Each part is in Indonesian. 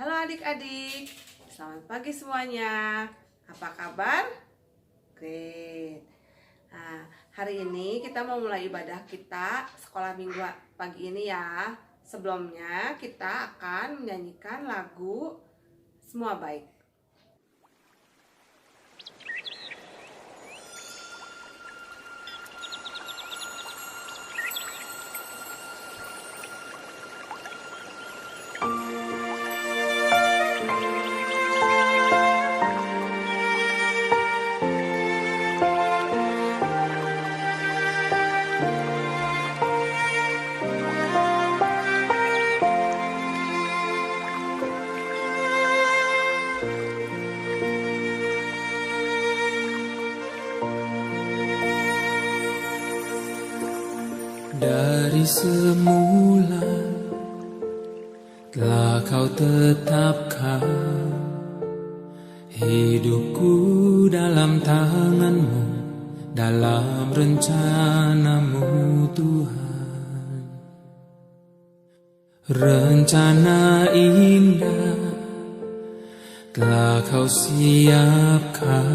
Halo adik-adik, selamat pagi semuanya. Apa kabar? Great. Nah, hari ini kita mau mulai ibadah kita sekolah minggu pagi ini ya. Sebelumnya kita akan menyanyikan lagu Semua Baik. Dari semula telah kau tetapkan hidupku dalam tanganmu, dalam rencanamu Tuhan. Rencana indah telah kau siapkan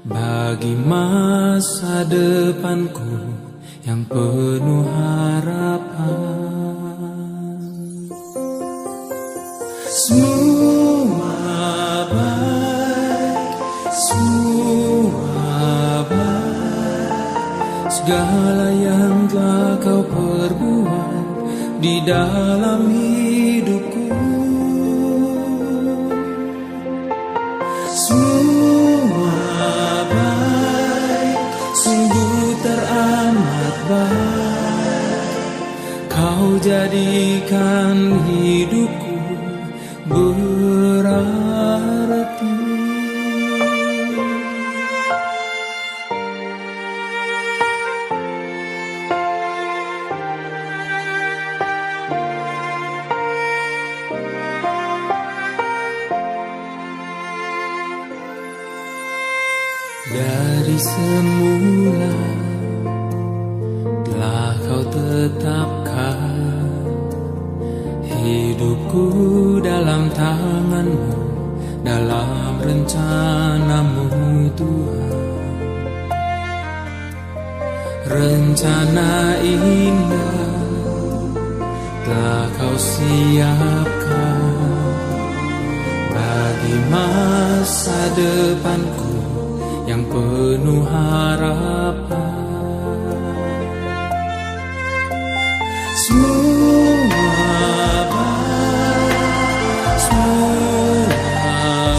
bagi masa depanku yang penuh harapan. Semua baik, semua baik. Segala yang telah kau perbuat di dalam hidupku, semua baik, sungguh teramat baik. Kau jadikan hidupku berarti. Dari semula telah kau tetapkan hidupku dalam tanganmu, dalam rencanamu Tuhan. Rencana indah telah kau siapkan bagi masa depanku yang penuh harapan. Semua baik, semua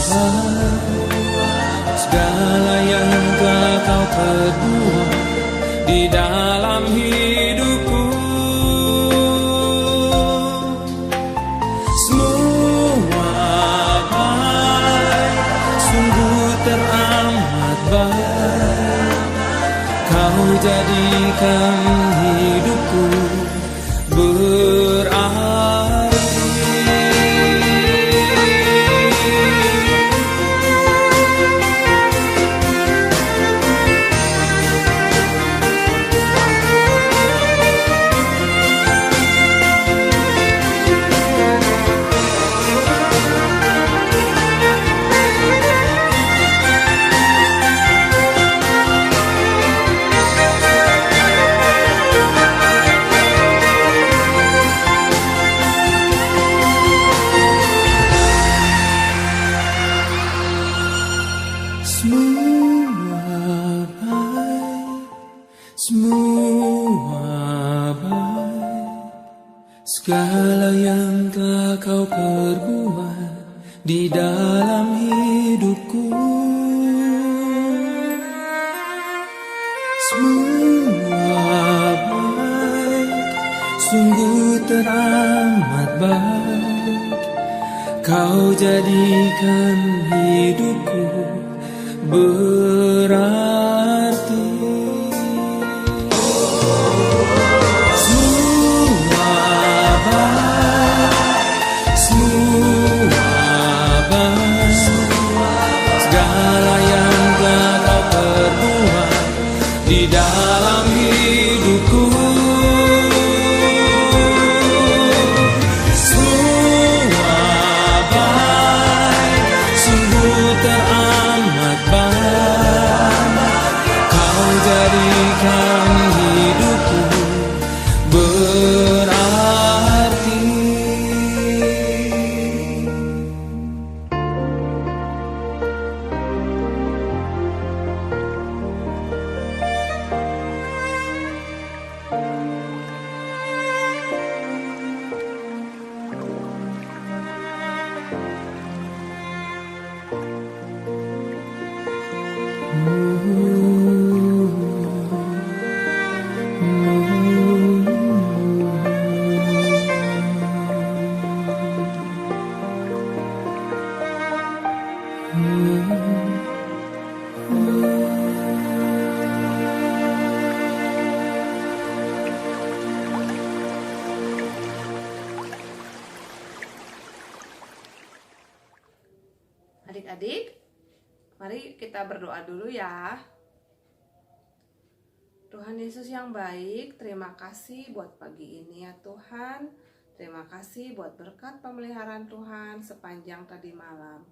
baik. Segala yang telah kau perbuat di dalam hidupku, semua baik, sungguh teramat baik. Kau jadikan hidupku berarti. Semua baik, semua baik. Segala yang telah kau perbuat di dalam hidupku, semua baik, sungguh teramat baik. Kau jadikan hidupku berarti. Semua baik, semua baik. Segala yang telah kau perbuat di dalam hidupku, semua Adik-adik, mari kita berdoa dulu ya. Tuhan Yesus yang baik, terima kasih buat pagi ini ya Tuhan. Terima kasih buat berkat pemeliharaan Tuhan sepanjang tadi malam.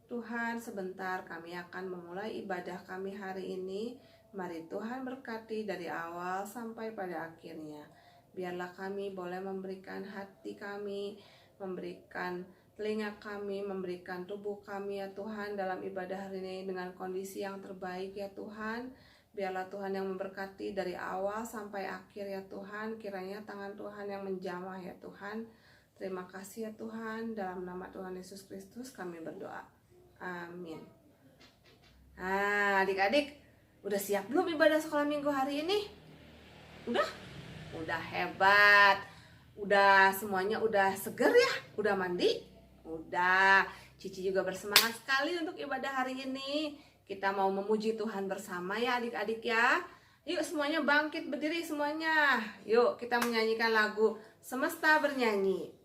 Tuhan, sebentar kami akan memulai ibadah kami hari ini. Mari Tuhan berkati dari awal sampai pada akhirnya. Biarlah kami boleh memberikan hati kami, memberikan telinga kami, memberikan tubuh kami ya Tuhan dalam ibadah hari ini dengan kondisi yang terbaik ya Tuhan. Biarlah Tuhan yang memberkati dari awal sampai akhir ya Tuhan. Kiranya tangan Tuhan yang menjamah ya Tuhan. Terima kasih ya Tuhan. Dalam nama Tuhan Yesus Kristus kami berdoa. Amin. Nah, adik-adik, udah siap belum ibadah sekolah minggu hari ini? Udah? Udah hebat. Udah semuanya udah seger ya? Udah mandi? Udah. Cici juga bersemangat sekali untuk ibadah hari ini. Kita mau memuji Tuhan bersama ya adik-adik ya. Yuk semuanya bangkit berdiri semuanya. Yuk kita menyanyikan lagu Semesta Bernyanyi.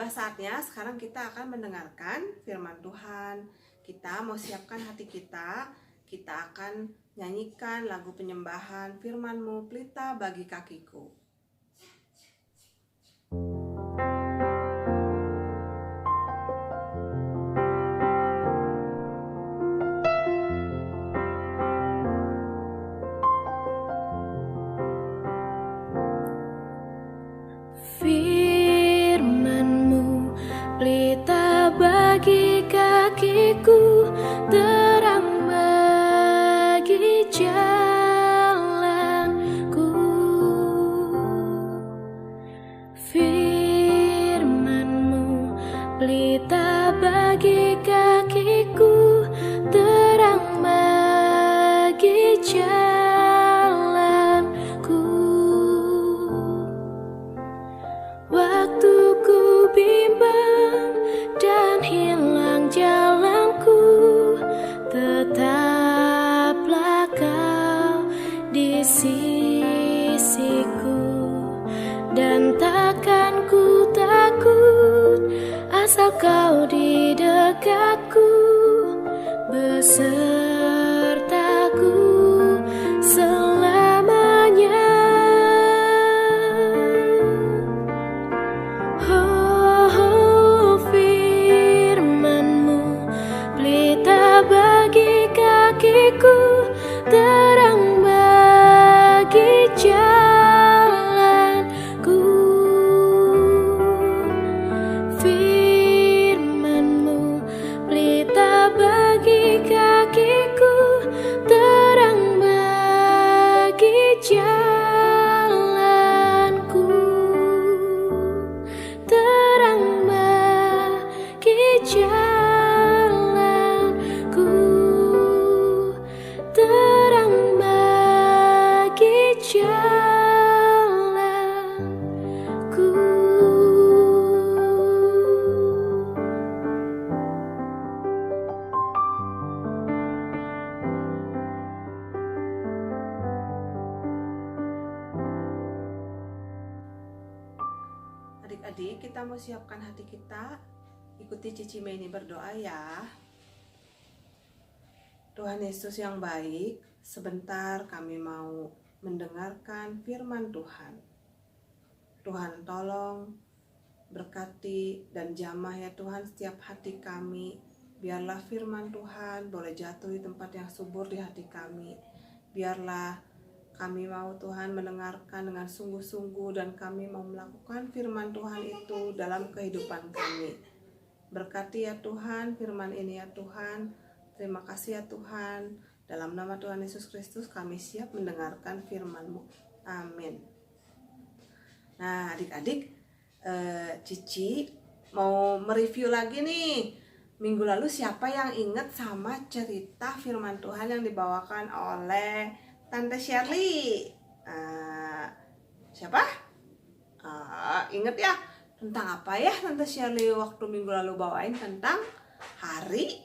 Saatnya sekarang kita akan mendengarkan firman Tuhan. Kita mau siapkan hati kita. Kita akan nyanyikan lagu penyembahan Firman-Mu pelita bagi kakiku. Pelita bagi kakiku, terang bagi jalanku. Firman-Mu pelita bagi kakiku, terang bagi jalanku. Waktu ku bimbang dan hilang jalanku, tetaplah Kau di sisiku, dan takkan ku takut asal Kau di dekatku, besertaku selamanya. Bagi kakiku, terang bagi jalanku. kita mau siapkan hati kita, ikuti Cici Meni berdoa ya. Tuhan Yesus yang baik, sebentar kami mau mendengarkan firman Tuhan. Tuhan tolong berkati dan jamah ya Tuhan setiap hati kami. Biarlah firman Tuhan boleh jatuh di tempat yang subur di hati kami. Biarlah kami mau Tuhan mendengarkan dengan sungguh-sungguh dan kami mau melakukan firman Tuhan itu dalam kehidupan kami. Berkati ya Tuhan firman ini ya Tuhan. Terima kasih ya Tuhan. Dalam nama Tuhan Yesus Kristus kami siap mendengarkan firman-Mu. Amin. Nah adik-adik, Cici mau mereview lagi nih. Minggu lalu siapa yang ingat sama cerita firman Tuhan yang dibawakan oleh Tante Shirley? Siapa? Ingat ya? Tentang apa ya Tante Shirley waktu minggu lalu bawain? Tentang hari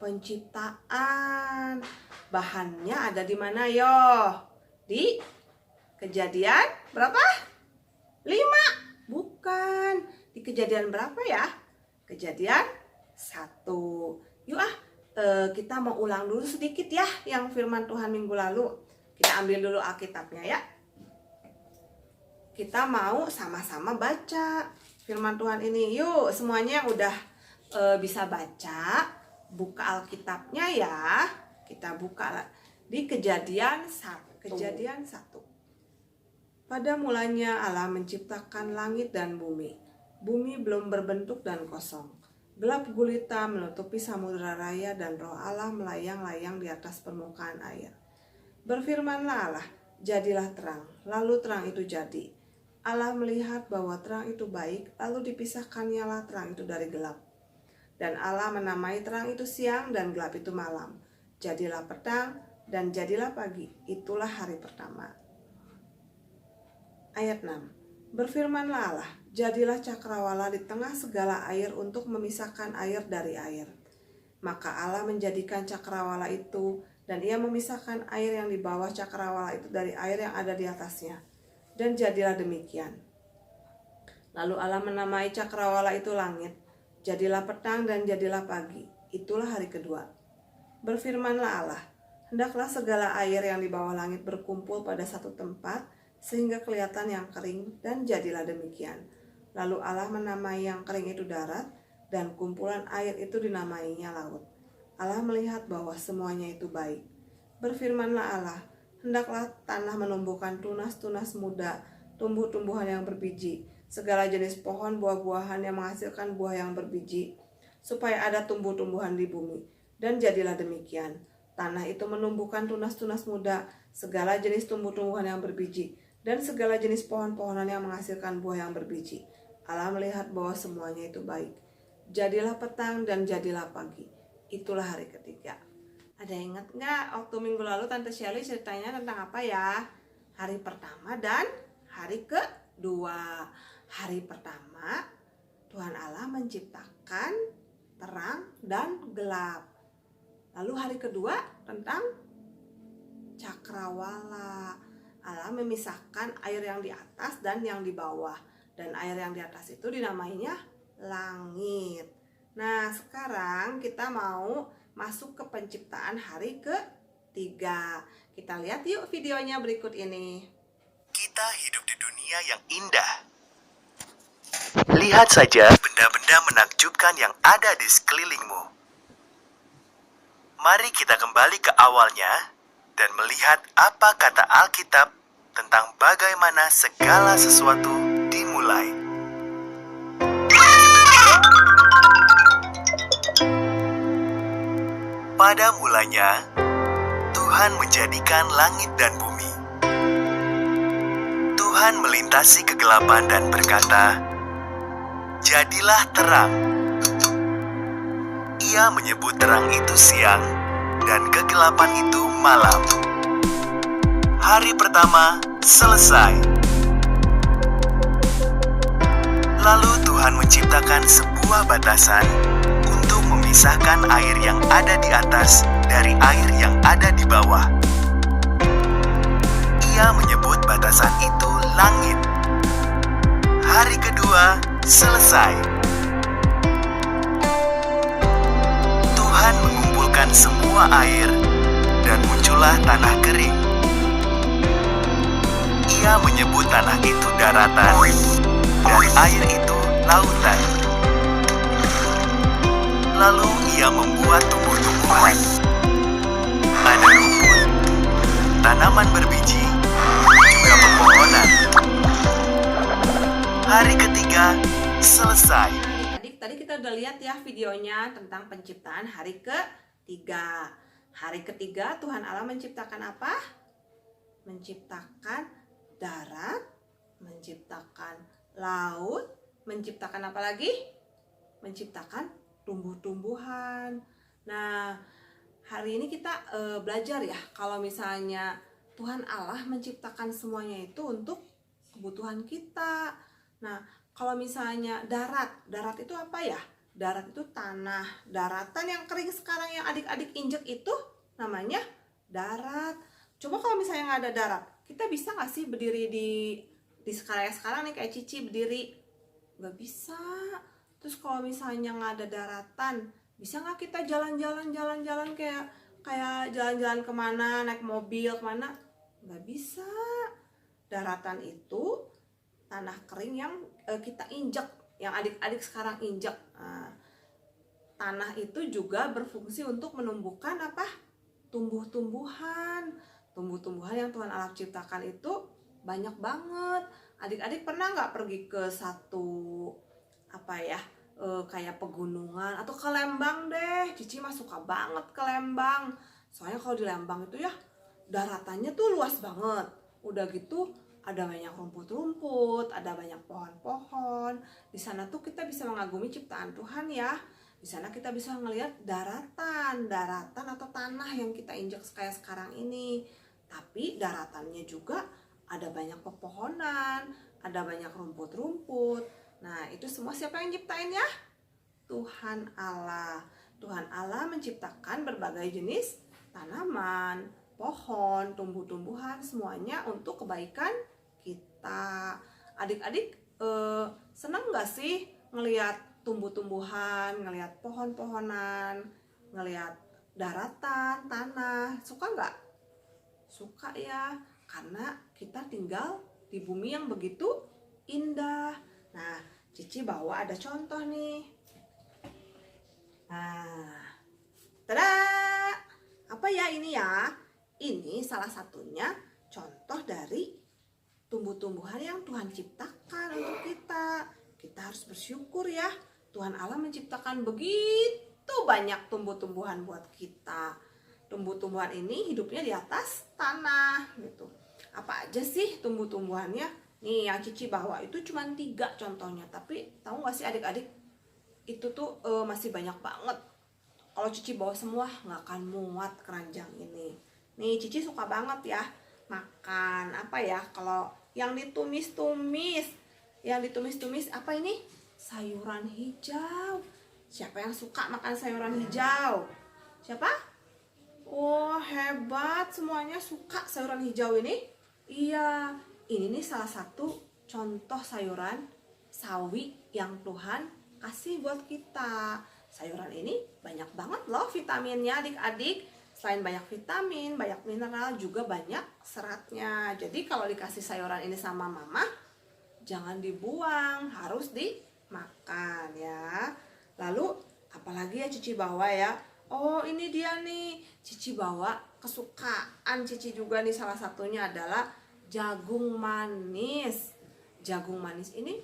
penciptaan. Bahannya ada di mana yo? Di Kejadian berapa? 5? Bukan. Di Kejadian berapa ya? Kejadian 1. Yuk kita mau ulang dulu sedikit ya yang firman Tuhan minggu lalu. Kita ambil dulu Alkitabnya ya. Kita mau sama-sama baca firman Tuhan ini. Yuk semuanya yang udah bisa baca, buka Alkitabnya ya. Kita buka di Kejadian 1. Kejadian 1. Pada mulanya Allah menciptakan langit dan bumi. Bumi belum berbentuk dan kosong. Gelap gulita menutupi samudera raya dan roh Allah melayang-layang di atas permukaan air. Berfirmanlah Allah, jadilah terang, lalu terang itu jadi. Allah melihat bahwa terang itu baik, lalu dipisahkannyalah terang itu dari gelap. Dan Allah menamai terang itu siang dan gelap itu malam. Jadilah petang dan jadilah pagi, itulah hari pertama. Ayat 6. Berfirmanlah Allah, jadilah cakrawala di tengah segala air untuk memisahkan air dari air. Maka Allah menjadikan cakrawala itu, dan ia memisahkan air yang di bawah cakrawala itu dari air yang ada di atasnya. Dan jadilah demikian. Lalu Allah menamai cakrawala itu langit. Jadilah petang dan jadilah pagi. Itulah hari kedua. Berfirmanlah Allah, hendaklah segala air yang di bawah langit berkumpul pada satu tempat, sehingga kelihatan yang kering, dan jadilah demikian. Lalu Allah menamai yang kering itu darat, dan kumpulan air itu dinamainya laut. Allah melihat bahwa semuanya itu baik. Berfirmanlah Allah, hendaklah tanah menumbuhkan tunas-tunas muda, tumbuh-tumbuhan yang berbiji, segala jenis pohon buah-buahan yang menghasilkan buah yang berbiji, supaya ada tumbuh-tumbuhan di bumi. Dan jadilah demikian. Tanah itu menumbuhkan tunas-tunas muda, segala jenis tumbuh-tumbuhan yang berbiji, dan segala jenis pohon-pohonan yang menghasilkan buah yang berbiji. Allah melihat bahwa semuanya itu baik. Jadilah petang dan jadilah pagi. Itulah hari ketiga. Ada ingat nggak waktu minggu lalu Tante Shirley ceritanya tentang apa ya? Hari pertama dan hari kedua. Hari pertama Tuhan Allah menciptakan terang dan gelap. Lalu hari kedua tentang cakrawala. Allah memisahkan air yang di atas dan yang di bawah. Dan air yang di atas itu dinamainya langit. Nah sekarang kita mau masuk ke penciptaan hari ketiga. Kita lihat yuk videonya berikut ini. Kita hidup di dunia yang indah. Lihat saja benda-benda menakjubkan yang ada di sekelilingmu. Mari kita kembali ke awalnya dan melihat apa kata Alkitab tentang bagaimana segala sesuatu dimulai. Pada mulanya, Tuhan menjadikan langit dan bumi. Tuhan melintasi kegelapan dan berkata, "Jadilah terang." Ia menyebut terang itu siang dan kegelapan itu malam. Hari pertama selesai. Lalu Tuhan menciptakan sebuah batasan untuk memisahkan air yang ada di atas dari air yang ada di bawah. Ia menyebut batasan itu langit. Hari kedua selesai. Tuhan mengumpulkan semua air dan muncullah tanah kering. Ia menyebut tanah itu daratan dan air itu lautan. Lalu ia membuat tumbuh-tumbuhan. Ada rumput, tanaman berbiji, juga pepohonan. Hari ketiga selesai. Adik-adik, tadi kita udah lihat ya videonya tentang penciptaan hari ketiga. Hari ketiga Tuhan Allah menciptakan apa? Menciptakan darat, menciptakan laut, menciptakan apa lagi? Menciptakan tumbuh-tumbuhan. Nah, hari ini kita belajar ya, kalau misalnya Tuhan Allah menciptakan semuanya itu untuk kebutuhan kita. Nah, kalau misalnya darat itu apa ya? Darat itu tanah, daratan yang kering sekarang yang adik-adik injek itu namanya darat. Coba kalau misalnya nggak ada darat, kita bisa nggak sih berdiri di sekarang nih kayak Cici berdiri? Nggak bisa. Terus kalau misalnya nggak ada daratan, bisa nggak kita jalan-jalan kayak jalan-jalan kemana, naik mobil kemana? Nggak bisa. Daratan itu tanah kering yang kita injek, yang adik-adik sekarang injek. Nah, tanah itu juga berfungsi untuk menumbuhkan apa? Tumbuh-tumbuhan. Tumbuh-tumbuhan yang Tuhan Allah ciptakan itu banyak banget. Adik-adik pernah nggak pergi ke satu kayak pegunungan atau ke Lembang deh? Cici mah suka banget ke Lembang. Soalnya kalau di Lembang itu ya daratannya tuh luas banget. Udah gitu ada banyak rumput-rumput, ada banyak pohon-pohon. Di sana tuh kita bisa mengagumi ciptaan Tuhan ya. Di sana kita bisa ngelihat daratan atau tanah yang kita injak kayak sekarang ini. Tapi daratannya juga ada banyak pepohonan, ada banyak rumput-rumput. Nah, itu semua siapa yang ciptain ya? Tuhan Allah. Tuhan Allah menciptakan berbagai jenis tanaman, pohon, tumbuh-tumbuhan, semuanya untuk kebaikan kita. Adik-adik senang gak sih ngelihat tumbuh-tumbuhan, ngelihat pohon-pohonan, ngelihat daratan, tanah? Suka nggak? Suka ya, karena kita tinggal di bumi yang begitu indah. Nah, Cici bawa ada contoh nih. Nah, tada! Apa ya ini ya? Ini salah satunya contoh dari tumbuh-tumbuhan yang Tuhan ciptakan untuk kita. Kita harus bersyukur ya. Tuhan Allah menciptakan begitu banyak tumbuh-tumbuhan buat kita. Tumbuh-tumbuhan ini hidupnya di atas tanah gitu. Apa aja sih tumbuh-tumbuhannya? Nih yang Cici bawa itu cuma 3 contohnya. Tapi tahu gak sih adik-adik? Itu tuh masih banyak banget. Kalau Cici bawa semua nggak akan muat keranjang ini. Nih Cici suka banget ya makan apa ya, kalau yang ditumis-tumis apa ini? Sayuran hijau. Siapa yang suka makan sayuran hijau? Siapa? Oh hebat, semuanya suka sayuran hijau ini. Iya, ini nih salah satu contoh sayuran sawi yang Tuhan kasih buat kita. Sayuran ini banyak banget loh vitaminnya adik-adik. Selain banyak vitamin, banyak mineral, juga banyak seratnya. Jadi kalau dikasih sayuran ini sama mama, jangan dibuang, harus dimakan ya. Lalu apalagi ya Cici bawa ya? Oh ini dia nih, Cici bawa kesukaan Cici juga nih, salah satunya adalah jagung manis. Jagung manis ini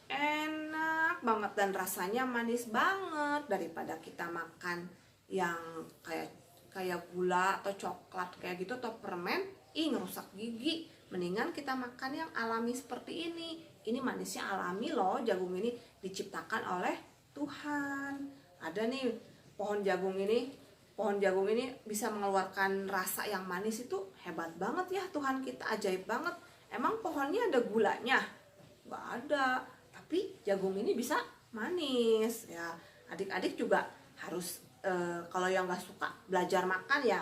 enak banget dan rasanya manis banget, daripada kita makan yang kayak gula atau coklat kayak gitu atau permen, ngerusak gigi. Mendingan kita makan yang alami seperti ini. Ini manisnya alami loh, jagung ini diciptakan oleh Tuhan. Ada nih pohon jagung ini bisa mengeluarkan rasa yang manis, itu hebat banget ya Tuhan kita, ajaib banget. Emang pohonnya ada gulanya? Nggak ada, tapi jagung ini bisa manis ya. Adik-adik juga harus kalau yang nggak suka belajar makan ya.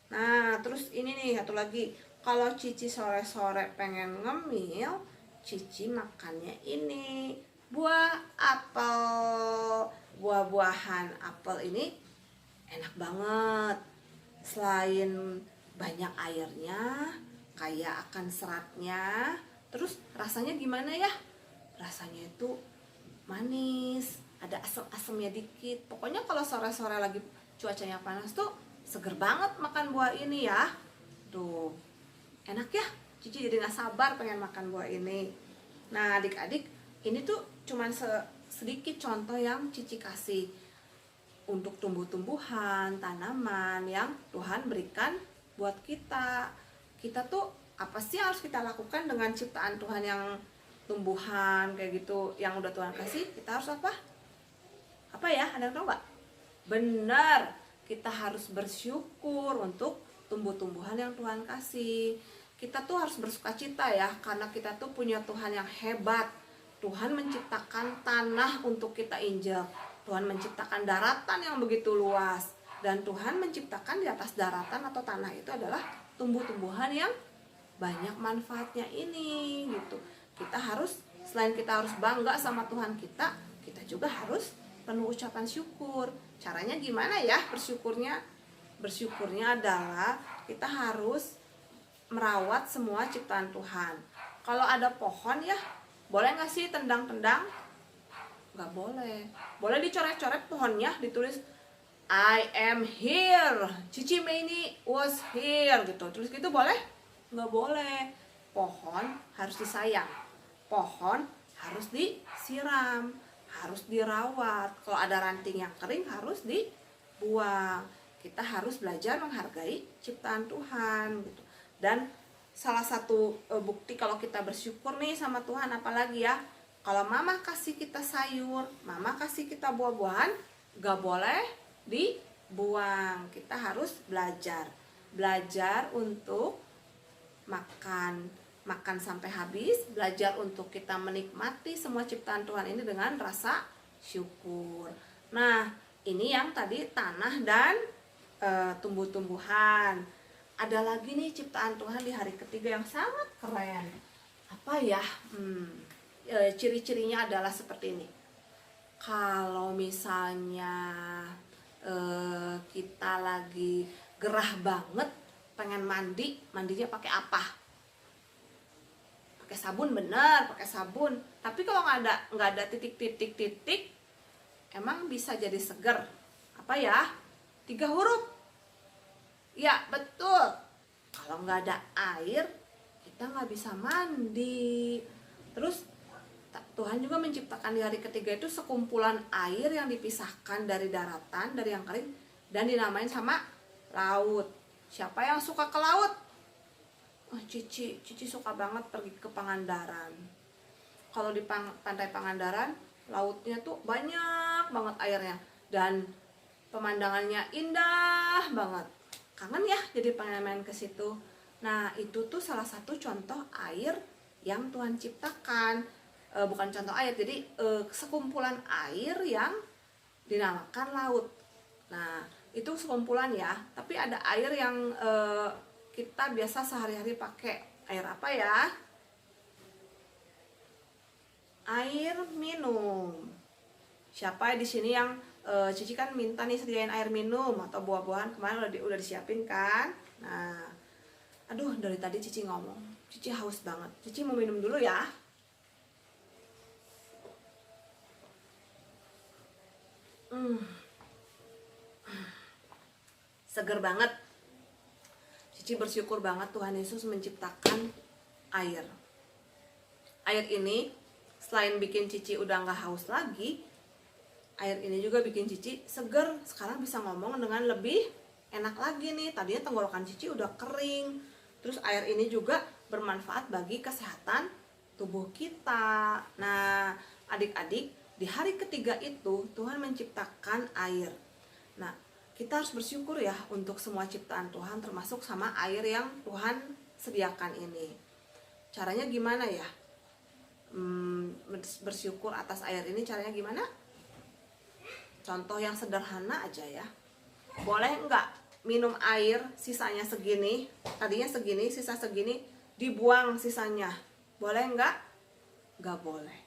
Nah terus ini nih satu lagi, kalau Cici sore-sore pengen ngemil, Cici makannya ini buah apel. Buah-buahan apel ini enak banget. Selain banyak airnya, kaya akan seratnya, terus rasanya gimana ya? Rasanya itu manis, ada asam-asamnya dikit. Pokoknya kalau sore-sore lagi cuacanya panas tuh seger banget makan buah ini ya. Tuh, enak ya. Cici jadi gak sabar pengen makan buah ini. Nah adik-adik, ini tuh cuman sedikit contoh yang Cici kasih untuk tumbuh-tumbuhan, tanaman yang Tuhan berikan buat kita. Kita tuh apa sih harus kita lakukan dengan ciptaan Tuhan yang tumbuhan kayak gitu yang udah Tuhan kasih? Kita harus apa? Apa ya? Ada yang tahu nggak? Benar, kita harus bersyukur untuk tumbuh-tumbuhan yang Tuhan kasih. Kita tuh harus bersukacita ya, karena kita tuh punya Tuhan yang hebat. Tuhan menciptakan tanah untuk kita injak. Tuhan menciptakan daratan yang begitu luas. Dan Tuhan menciptakan di atas daratan atau tanah itu adalah tumbuh-tumbuhan yang banyak manfaatnya ini gitu. Kita harus, selain kita harus bangga sama Tuhan kita juga harus penuh ucapan syukur. Caranya gimana ya bersyukurnya? Bersyukurnya adalah kita harus merawat semua ciptaan Tuhan. Kalau ada pohon ya, boleh nggak sih tendang-tendang? Nggak boleh. Boleh dicoret-coret pohonnya, ditulis I am here, Cici Meini was here gitu. Tulis gitu boleh? Nggak boleh. Pohon harus disayang. Pohon harus disiram, harus dirawat. Kalau ada ranting yang kering harus dibuang. Kita harus belajar menghargai ciptaan Tuhan gitu. Dan salah satu bukti kalau kita bersyukur nih sama Tuhan, apalagi ya, kalau mama kasih kita sayur, mama kasih kita buah-buahan, gak boleh dibuang. Kita harus belajar untuk makan sampai habis, belajar untuk kita menikmati semua ciptaan Tuhan ini dengan rasa syukur. Nah, ini yang tadi tanah dan tumbuh-tumbuhan. Ada lagi nih ciptaan Tuhan di hari ketiga yang sangat keren. Apa ya? Ciri-cirinya adalah seperti ini. Kalau misalnya kita lagi gerah banget pengen mandinya pakai apa? Pakai sabun, bener, pakai sabun. Tapi kalau nggak ada titik, emang bisa jadi seger. Apa ya? 3 huruf. Ya betul. Kalau nggak ada air, kita nggak bisa mandi. Terus Tuhan juga menciptakan di hari ketiga itu sekumpulan air yang dipisahkan dari daratan, dari yang kering, dan dinamain sama laut. Siapa yang suka ke laut? Oh, Cici suka banget pergi ke Pangandaran. Kalau di pantai Pangandaran, lautnya tuh banyak banget airnya dan pemandangannya indah banget. Kangen ya jadi pengen main ke situ. Nah, itu tuh salah satu contoh air yang Tuhan ciptakan. Bukan contoh air, jadi sekumpulan air yang dinamakan laut. Nah, itu sekumpulan ya, tapi ada air yang kita biasa sehari-hari pakai. Air apa ya? Air minum. Siapa di sini yang Cici kan minta nih sediain air minum atau buah-buahan, kemarin udah disiapin kan? Nah, aduh dari tadi Cici ngomong, Cici haus banget. Cici mau minum dulu ya. Seger banget. Cici bersyukur banget Tuhan Yesus menciptakan air. Air ini selain bikin Cici udah gak haus lagi, air ini juga bikin Cici seger. Sekarang bisa ngomong dengan lebih enak lagi nih. Tadinya tenggorokan Cici udah kering. Terus air ini juga bermanfaat bagi kesehatan tubuh kita. Nah, adik-adik, di hari ketiga itu Tuhan menciptakan air. Nah, kita harus bersyukur ya untuk semua ciptaan Tuhan, termasuk sama air yang Tuhan sediakan ini. Caranya gimana ya? Bersyukur atas air ini caranya gimana? Contoh yang sederhana aja ya. Boleh enggak minum air sisanya segini, tadinya segini, sisa segini, dibuang sisanya? Boleh enggak? Enggak boleh.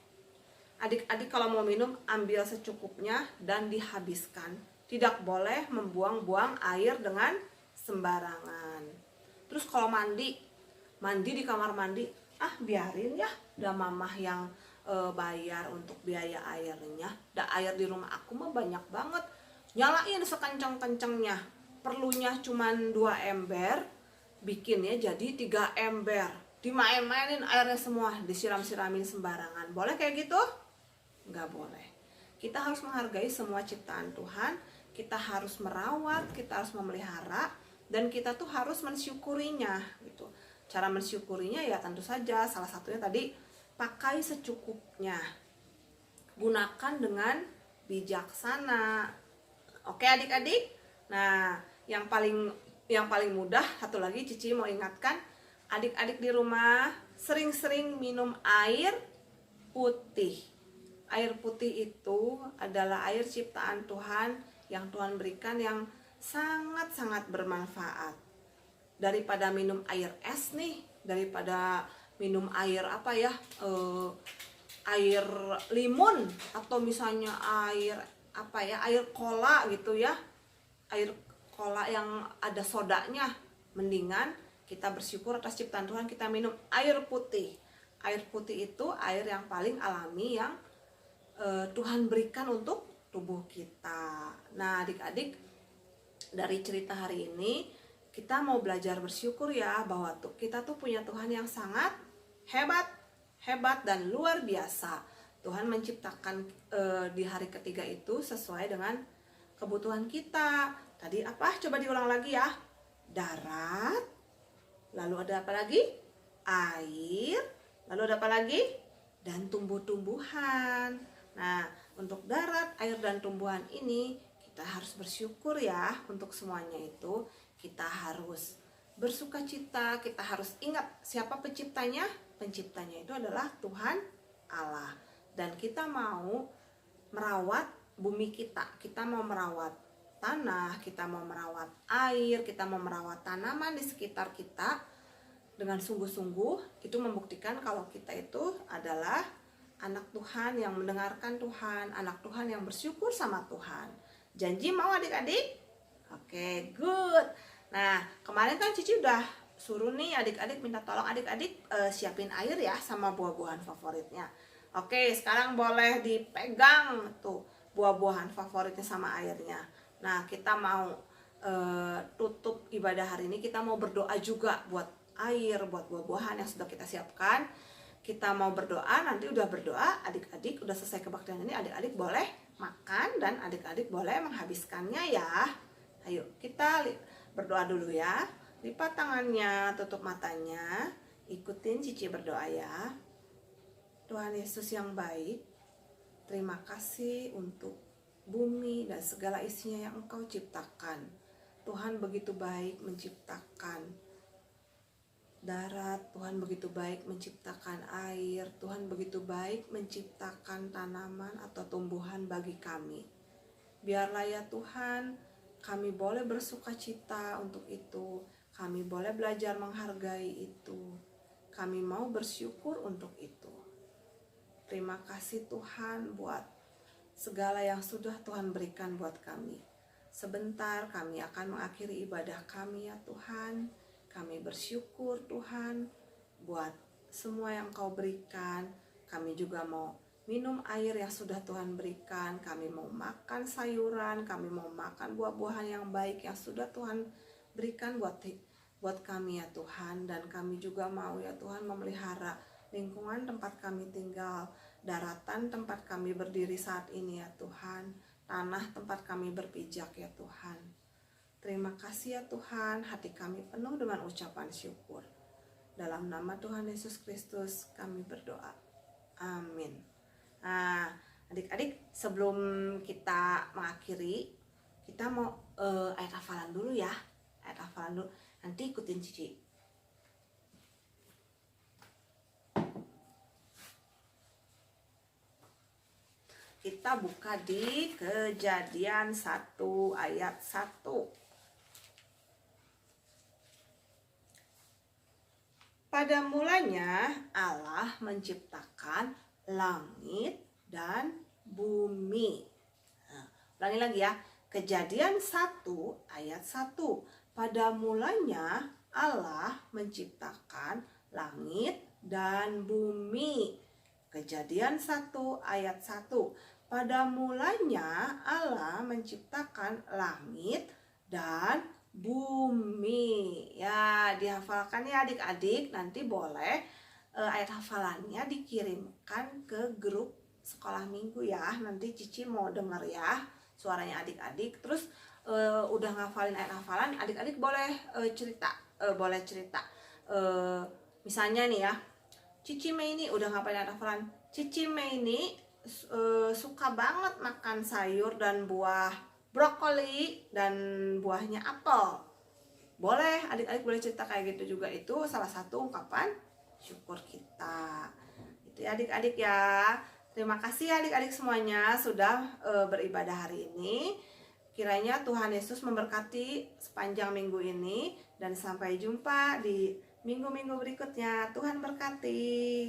Adik-adik kalau mau minum ambil secukupnya dan dihabiskan. Tidak boleh membuang-buang air dengan sembarangan. Terus kalau mandi di kamar mandi, biarin ya, udah mamah yang bayar untuk biaya airnya. Air di rumah aku mah banyak banget. Nyalain sekencang-kencangnya. Perlunya cuman 2 ember, bikinnya jadi 3 ember. Dimain-mainin airnya semua, disiram-siramin sembarangan. Boleh kayak gitu? Nggak boleh. Kita harus menghargai semua ciptaan Tuhan, kita harus merawat, kita harus memelihara, dan kita tuh harus mensyukurinya gitu. Cara mensyukurinya ya tentu saja salah satunya tadi, pakai secukupnya, gunakan dengan bijaksana. Oke adik-adik. Nah, yang paling mudah, satu lagi Cici mau ingatkan, adik-adik di rumah sering-sering minum air putih. Air putih itu adalah air ciptaan Tuhan yang Tuhan berikan yang sangat-sangat bermanfaat. Daripada minum air es nih, daripada minum air air limun, atau misalnya air cola gitu ya, air cola yang ada sodanya, mendingan kita bersyukur atas ciptaan Tuhan, kita minum air putih. Air putih itu air yang paling alami yang Tuhan berikan untuk tubuh kita. Nah adik-adik, dari cerita hari ini kita mau belajar bersyukur ya, bahwa kita tuh punya Tuhan yang sangat hebat dan luar biasa. Tuhan menciptakan di hari ketiga itu sesuai dengan kebutuhan kita. Tadi apa? Coba diulang lagi ya. Darat, lalu ada apa lagi? Air, lalu ada apa lagi? Dan tumbuh-tumbuhan. Nah, untuk darat, air, dan tumbuhan ini kita harus bersyukur ya. Untuk semuanya itu kita harus bersukacita, kita harus ingat siapa penciptanya. Penciptanya itu adalah Tuhan Allah. Dan kita mau merawat bumi kita mau merawat tanah, kita mau merawat air, kita mau merawat tanaman di sekitar kita dengan sungguh-sungguh. Itu membuktikan kalau kita itu adalah anak Tuhan yang mendengarkan Tuhan, anak Tuhan yang bersyukur sama Tuhan. Janji mau adik-adik? Oke, good. Nah, kemarin kan Cici udah suruh nih adik-adik, minta tolong adik-adik siapin air ya sama buah-buahan favoritnya. Oke, sekarang boleh dipegang tuh buah-buahan favoritnya sama airnya. Nah, kita mau tutup ibadah hari ini, kita mau berdoa juga buat air, buat buah-buahan yang sudah kita siapkan. Kita mau berdoa, nanti udah berdoa, adik-adik udah selesai kebaktian ini, adik-adik boleh makan dan adik-adik boleh menghabiskannya ya. Ayo kita berdoa dulu ya. Lipat tangannya, tutup matanya, ikutin Cici berdoa ya. Tuhan Yesus yang baik, terima kasih untuk bumi dan segala isinya yang Engkau ciptakan. Tuhan begitu baik menciptakan darat, Tuhan begitu baik menciptakan air, Tuhan begitu baik menciptakan tanaman atau tumbuhan bagi kami. Biarlah ya Tuhan, kami boleh bersukacita untuk itu, kami boleh belajar menghargai itu, kami mau bersyukur untuk itu. Terima kasih Tuhan buat segala yang sudah Tuhan berikan buat kami. Sebentar kami akan mengakhiri ibadah kami ya Tuhan. Kami bersyukur Tuhan buat semua yang Kau berikan. Kami juga mau minum air yang sudah Tuhan berikan. Kami mau makan sayuran, kami mau makan buah-buahan yang baik yang sudah Tuhan berikan buat kami ya Tuhan. Dan kami juga mau ya Tuhan memelihara lingkungan tempat kami tinggal, daratan tempat kami berdiri saat ini ya Tuhan, tanah tempat kami berpijak ya Tuhan. Terima kasih ya Tuhan, hati kami penuh dengan ucapan syukur. Dalam nama Tuhan Yesus Kristus kami berdoa. Amin. Nah, adik-adik, sebelum kita mengakhiri, kita mau ayat hafalan dulu ya. Ayat hafalan dulu, nanti ikutin Cici. Kita buka di Kejadian 1 ayat 1. Pada mulanya Allah menciptakan langit dan bumi. Nah, ulangi lagi ya. Kejadian 1 ayat 1. Pada mulanya Allah menciptakan langit dan bumi. Kejadian 1 ayat 1. Pada mulanya Allah menciptakan langit dan bumi. Ya, dihafalkan ya adik-adik. Nanti boleh ayat hafalannya dikirimkan ke grup sekolah minggu ya. Nanti Cici mau denger ya suaranya adik-adik. Terus udah ngafalin ayat hafalan, adik-adik boleh cerita. Misalnya nih ya, Cici Mei ini udah ngafalin ayat hafalan. Cici Mei ini suka banget makan sayur dan buah brokoli dan buahnya apel. Boleh, adik-adik boleh cerita kayak gitu juga. Itu salah satu ungkapan syukur kita. Itu ya adik-adik ya. Terima kasih adik-adik semuanya sudah beribadah hari ini. Kiranya Tuhan Yesus memberkati sepanjang minggu ini. Dan sampai jumpa di minggu-minggu berikutnya. Tuhan berkati.